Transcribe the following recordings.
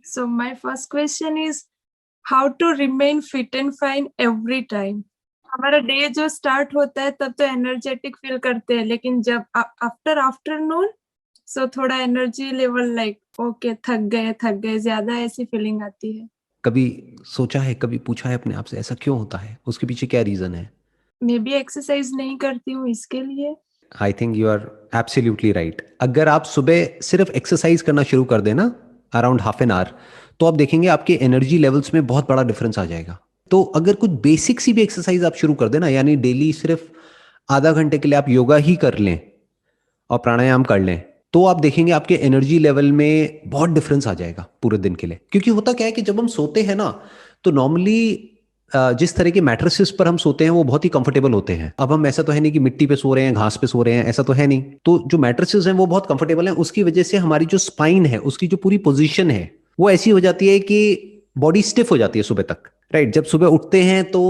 So my first question is how to remain fit and fine every time. हमारा day जो start होता है तब तो एनर्जेटिक फील करते हैं, लेकिन जब आफ्टर आफ्टरनून सो थोड़ा एनर्जी लेवल लाइक ओके थक गए ज्यादा ऐसी फीलिंग आती है. कभी सोचा है, कभी पूछा है अपने आप से ऐसा क्यों होता है, उसके पीछे क्या रीजन है? मे बी एक्सरसाइज नहीं करती हूँ इसके लिए. I think you are absolutely right. अगर आप सुबह सिर्फ एक्सरसाइज करना शुरू कर देना अराउंड हाफ एन आवर, तो आप देखेंगे आपके एनर्जी लेवल्स में बहुत बड़ा डिफरेंस आ जाएगा। तो अगर कुछ बेसिक सी भी एक्सरसाइज आप शुरू कर देना, यानी डेली सिर्फ आधा घंटे के लिए आप योगा ही कर लें और प्राणायाम कर लें, तो आप देखेंगे आपके एनर्जी लेवल में बहुत डिफरेंस आ जाएगा पूरे दिन के लिए। क्योंकि होता क्या है कि जब हम सोते हैं ना, तो नॉर्मली जिस तरह के मैट्रेसेस पर हम सोते हैं वो बहुत ही कंफर्टेबल होते हैं। अब हम ऐसा तो है नहीं कि मिट्टी पे सो रहे हैं, घास पे सो रहे हैं, ऐसा तो है नहीं। तो जो मैट्रेसेस हैं वो बहुत कंफर्टेबल हैं, उसकी वजह से हमारी जो स्पाइन है, उसकी जो पूरी पोजीशन है वो ऐसी हो जाती है कि बॉडी स्टिफ हो जाती है सुबह तक। राइट, जब सुबह उठते हैं तो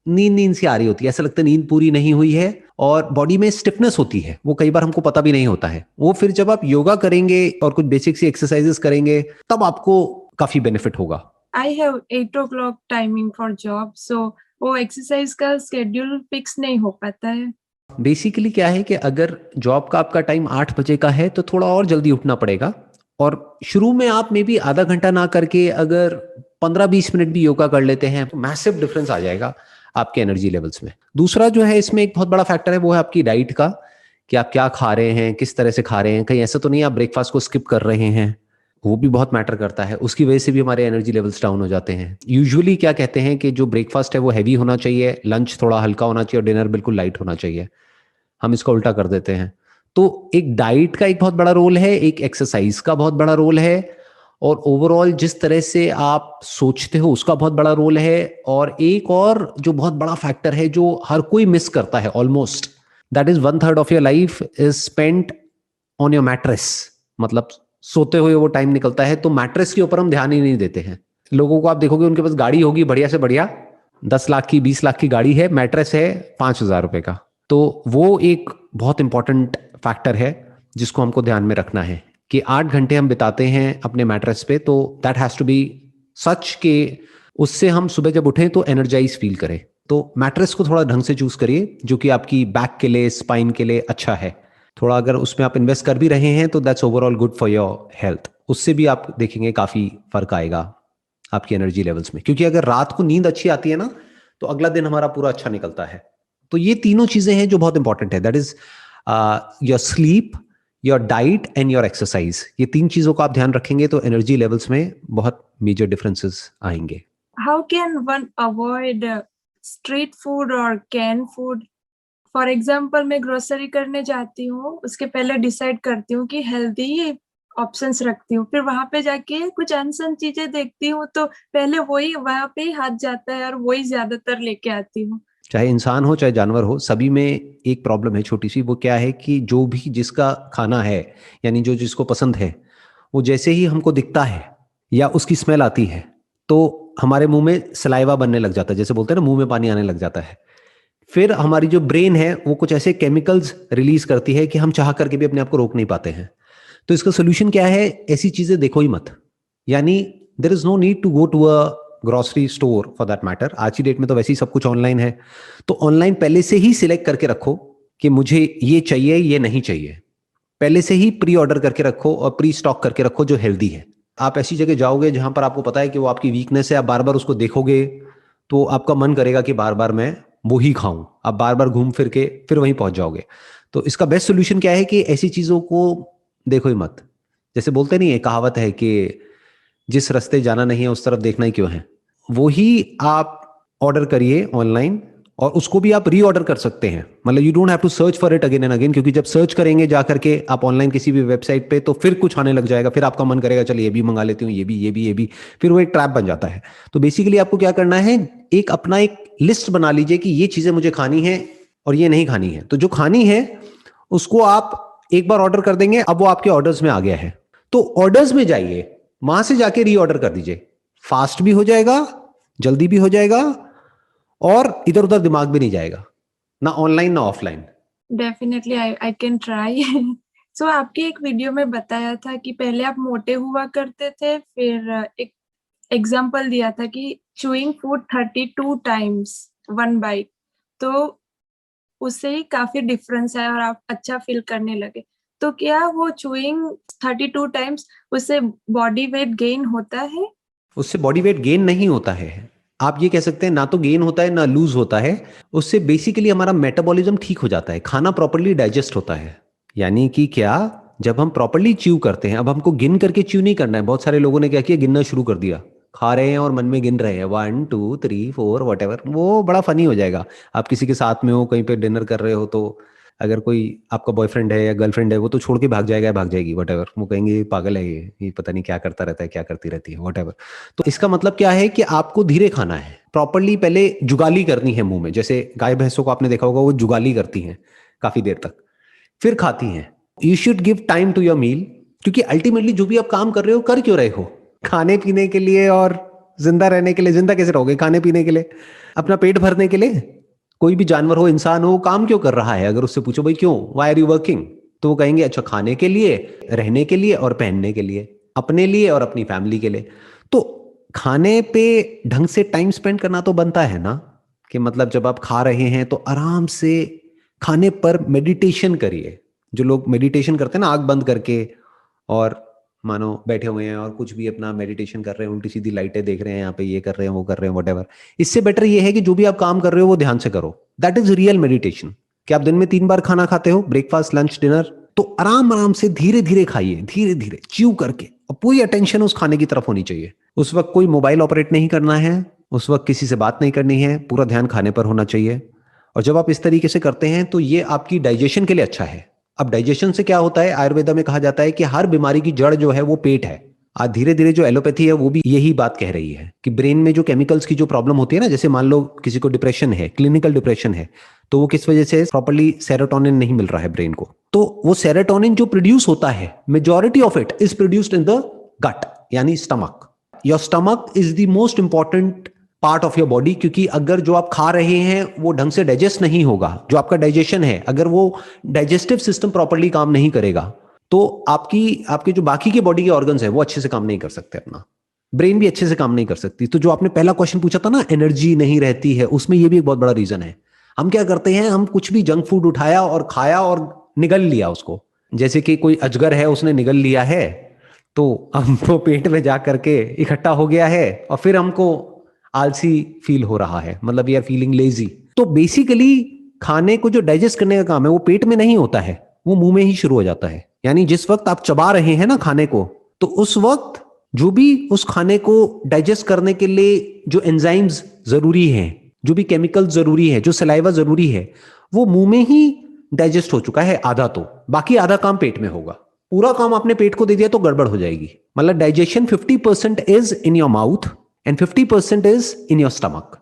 नींद नींद सी आ रही होती है, ऐसा लगता है नींद पूरी नहीं हुई है और बॉडी में स्टिफनेस होती है, वो कई बार हमको पता भी नहीं होता है। वो फिर जब आप योगा करेंगे और कुछ बेसिक सी एक्सरसाइजेस करेंगे तब आपको काफी बेनिफिट होगा। I have 8 o'clock timing for job, so वो एक्सरसाइज का स्केड्यूल फिक्स नहीं हो पाता है. बेसिकली क्या है कि अगर जॉब का आपका टाइम 8 बजे का है तो थोड़ा और जल्दी उठना पड़ेगा। और शुरू में आप मे बी आधा घंटा ना करके अगर 15-20 मिनट भी योगा कर लेते हैं तो मैसिव डिफरेंस आ जाएगा आपके एनर्जी लेवल्स में। दूसरा जो है इसमें एक बहुत बड़ा फैक्टर है, वो है आपकी डाइट का, कि आप क्या खा रहे हैं, किस तरह से खा रहे हैं। कहीं ऐसा तो नहीं आप ब्रेकफास्ट को स्किप कर रहे हैं, वो भी बहुत मैटर करता है। उसकी वजह से भी हमारे एनर्जी लेवल्स डाउन हो जाते हैं। यूजुअली क्या कहते हैं कि जो ब्रेकफास्ट है वो हैवी होना चाहिए, लंच थोड़ा हल्का होना चाहिए और डिनर बिल्कुल लाइट होना चाहिए। हम इसको उल्टा कर देते हैं। तो एक डाइट का एक बहुत बड़ा रोल है, एक एक्सरसाइज का बहुत बड़ा रोल है, और ओवरऑल जिस तरह से आप सोचते हो उसका बहुत बड़ा रोल है। और एक और जो बहुत बड़ा फैक्टर है जो हर कोई मिस करता है almost, that is 1/3 of your life is spent on your mattress. मतलब सोते हुए वो टाइम निकलता है तो मैट्रेस के ऊपर हम ध्यान ही नहीं देते हैं। लोगों को आप देखोगे उनके पास गाड़ी होगी बढ़िया से बढ़िया, 10 लाख की 20 लाख की गाड़ी है, मैट्रेस है 5,000 रुपए का। तो वो एक बहुत इंपॉर्टेंट फैक्टर है जिसको हमको ध्यान में रखना है कि 8 घंटे हम बिताते हैं अपने मैट्रेस पे, तो दैट हैज टू बी सच के उससे हम सुबह जब उठें तो एनर्जाइज फील करें। तो मैट्रेस को थोड़ा ढंग से चूज करिए जो कि आपकी बैक के लिए, स्पाइन के लिए अच्छा है। थोड़ा अगर उसमें आप इन्वेस्ट कर भी रहे हैं तो that's overall good for your health. उससे भी आप देखेंगे काफी फर्क आएगा आपकी एनर्जी लेवल्स में। क्योंकि अगर रात को नींद अच्छी आती है ना तो अगला दिन हमारा पूरा अच्छा निकलता है। तो ये तीनों चीजें हैं जो बहुत इंपॉर्टेंट है, that is your sleep, your diet and your exercise. ये 3 चीजों का आप ध्यान रखेंगे तो एनर्जी लेवल्स में बहुत मेजर डिफरेंसेस आएंगे। How can one avoid street food or canned food? For example मैं ग्रोसरी करने जाती हूँ, उसके पहले डिसाइड करती हूँ कि हेल्दी ऑप्शंस रखती हूँ, फिर वहां पे जाके कुछ अनसन चीजें देखती हूँ तो पहले वही वहां पे ही हाथ जाता है और वही ज्यादातर लेके आती हूँ. चाहे इंसान हो चाहे जानवर हो, सभी में एक प्रॉब्लम है छोटी सी। वो क्या है कि जो भी जिसका खाना है, यानी जो जिसको पसंद है, वो जैसे ही हमको दिखता है या उसकी स्मेल आती है तो हमारे मुंह में सलाइवा बनने लग जाता है, जैसे बोलते हैं ना, मुंह में पानी आने लग जाता है। फिर हमारी जो ब्रेन है वो कुछ ऐसे केमिकल्स रिलीज करती है कि हम चाह करके भी अपने आप को रोक नहीं पाते हैं। तो इसका सोल्यूशन क्या है? ऐसी चीजें देखो ही मत। यानी there is no need to go to a grocery store for that matter. आज की डेट में तो वैसे ही सब कुछ ऑनलाइन है। तो ऑनलाइन पहले से ही सिलेक्ट करके रखो कि मुझे ये चाहिए, ये नहीं चाहिए। पहले से ही प्री ऑर्डर करके रखो और प्री स्टॉक करके रखो जो हेल्दी है। आप ऐसी जगह जाओगे जहां पर आपको पता है कि वो आपकी वीकनेस है, आप बार बार उसको देखोगे तो आपका मन करेगा कि बार बार मैं वो ही खाऊं। आप बार बार घूम फिर के फिर वहीं पहुंच जाओगे। तो इसका बेस्ट सोल्यूशन क्या है कि ऐसी चीजों को देखो ही मत। जैसे बोलते नहीं है, कहावत है कि जिस रास्ते जाना नहीं है उस तरफ देखना ही क्यों है। वो ही आप ऑर्डर करिए ऑनलाइन, और उसको भी आप री ऑर्डर कर सकते हैं। मतलब you don't have to search for it again and again, क्योंकि जब सर्च करेंगे जा करके आप ऑनलाइन किसी भी वेबसाइट पे तो फिर कुछ आने लग जाएगा, फिर आपका मन करेगा चलिए ये भी मंगा लेती हूँ, ये भी, ये भी, ये भी। फिर वो एक ट्रैप बन जाता है। तो बेसिकली आपको क्या करना है, एक अपना एक लिस्ट बना लीजिए कि ये चीजें मुझे खानी है और ये नहीं खानी है। तो जो खानी है उसको आप एक बार ऑर्डर कर देंगे, अब वो आपके ऑर्डर्स में आ गया है। तो ऑर्डर्स में जाइए, वहां से जाके री ऑर्डर कर दीजिए। फास्ट भी हो जाएगा, जल्दी भी हो जाएगा, और इधर उधर दिमाग भी नहीं जाएगा, ना ऑनलाइन ना offline. Definitely I can try. So आपकी एक वीडियो में बताया था कि पहले आप मोटे हुआ करते थे, फिर एक एग्जाम्पल दिया था कि chewing food 32 times one byte, तो उससे ही काफी डिफरेंस है और आप अच्छा फील करने लगे। तो क्या वो चूइंग 32 टाइम्स उससे बॉडी वेट गेन होता है? उससे बॉडी वेट गेन नहीं होता है। आप ये कह सकते हैं ना तो गेन होता है ना लूज होता है। उससे बेसिकली हमारा मेटाबॉलिज्म ठीक हो जाता है, खाना प्रॉपरली डाइजेस्ट होता है। यानी कि क्या, जब हम प्रॉपरली च्यू करते हैं, अब हमको गिन करके च्यू नहीं करना है। बहुत सारे लोगों ने क्या किया, गिनना शुरू कर दिया, खा रहे हैं और मन में गिन रहे हैं 1 2 3 4 वट एवर। वो बड़ा फनी हो जाएगा। आप किसी के साथ में हो, कहीं पे डिनर कर रहे हो, तो अगर कोई आपका बॉयफ्रेंड है या गर्लफ्रेंड है, वो तो छोड़ के भाग जाएगा या भाग जाएगी वट एवर। वो कहेंगे ये पागल है, ये पता नहीं क्या करता रहता है, क्या करती रहती है, वट एवर। तो इसका मतलब क्या है कि आपको धीरे खाना है, प्रॉपरली पहले जुगाली करनी है मुंह में। जैसे गाय भैंसों को आपने देखा होगा, वो जुगाली करती हैं काफी देर तक, फिर खाती हैं। You should give time to your meal, क्योंकि अल्टीमेटली जो भी आप काम कर रहे हो, कर क्यों रहे हो? खाने पीने के लिए और जिंदा रहने के लिए। जिंदा कैसे रहोगे खाने पीने के लिए? अपना पेट भरने के लिए। कोई भी जानवर हो, इंसान हो, काम क्यों कर रहा है? अगर उससे पूछो भाई क्यों, वाई आर यू वर्किंग, तो वो कहेंगे अच्छा खाने के लिए, रहने के लिए और पहनने के लिए, अपने लिए और अपनी फैमिली के लिए। तो खाने पे ढंग से टाइम स्पेंड करना तो बनता है ना, कि मतलब जब आप खा रहे हैं तो आराम से खाने पर मेडिटेशन करिए। जो लोग मेडिटेशन करते हैं ना, आंख बंद करके, और मानो बैठे हुए हैं और कुछ भी अपना मेडिटेशन कर रहे हैं, उल्टी सीधी लाइटें देख रहे हैं, यहाँ पे ये कर रहे हैं, वो कर रहे हैं, वट। इससे बेटर ये है कि जो भी आप काम कर रहे हो वो ध्यान से करो। That is real meditation. कि आप दिन में 3 बार खाना खाते हो, ब्रेकफास्ट लंच डिनर, तो आराम आराम से धीरे धीरे खाइए, धीरे धीरे च्यू करके, और पूरी अटेंशन उस खाने की तरफ होनी चाहिए। उस वक्त कोई मोबाइल ऑपरेट नहीं करना है, उस वक्त किसी से बात नहीं करनी है, पूरा ध्यान खाने पर होना चाहिए। और जब आप इस तरीके से करते हैं तो ये आपकी डाइजेशन के लिए अच्छा है। अब डाइजेशन से क्या होता है, आयुर्वेदा में कहा जाता है कि हर बीमारी की जड़ जो है वो पेट है। आज धीरे धीरे जो एलोपैथी है वो भी यही बात कह रही है कि ब्रेन में जो केमिकल्स की जो प्रॉब्लम होती है ना, जैसे मान लो किसी को डिप्रेशन है, क्लिनिकल डिप्रेशन है, तो वो किस वजह से, प्रॉपर्ली सेरोटोनिन नहीं मिल रहा है ब्रेन को। तो वो सेरोटोनिन जो प्रोड्यूस होता है, majority of it is produced in the gut, यानी stomach. Your stomach is the most important part of your body, क्योंकि अगर जो आप खा रहे हैं वो ढंग से डाइजेस्ट नहीं होगा, जो आपका डाइजेशन है, अगर वो डाइजेस्टिव सिस्टम प्रॉपर्ली काम नहीं करेगा, तो आपके जो बाकी के बॉडी के ऑर्गन्स है वो अच्छे से काम नहीं कर सकते, अपना ब्रेन भी अच्छे से काम नहीं कर सकती। तो जो आपने पहला क्वेश्चन पूछा था ना, एनर्जी नहीं रहती है, उसमें ये भी एक बहुत बड़ा रीजन है। हम क्या करते हैं, हम कुछ भी जंक फूड उठाया और खाया और निगल लिया उसको। जैसे कि कोई अजगर है, उसने निगल लिया है, तो हमको पेट में जा करके इकट्ठा हो गया है, और फिर हमको आलसी फील हो रहा है, मतलब वी आर फीलिंग लेजी। तो बेसिकली खाने को जो डाइजेस्ट करने का काम है वो पेट में नहीं होता है, वो मुंह में ही शुरू हो जाता है। यानी जिस वक्त आप चबा रहे हैं ना खाने को, तो उस वक्त जो भी उस खाने को डाइजेस्ट करने के लिए जो एंजाइम्स जरूरी हैं, जो भी केमिकल जरूरी है, जो सलाइवा जरूरी है, वो मुंह में ही डाइजेस्ट हो चुका है आधा। तो बाकी आधा काम पेट में होगा। पूरा काम आपने पेट को दे दिया तो गड़बड़ हो जाएगी। मतलब digestion 50% is in your mouth and 50% is in your stomach.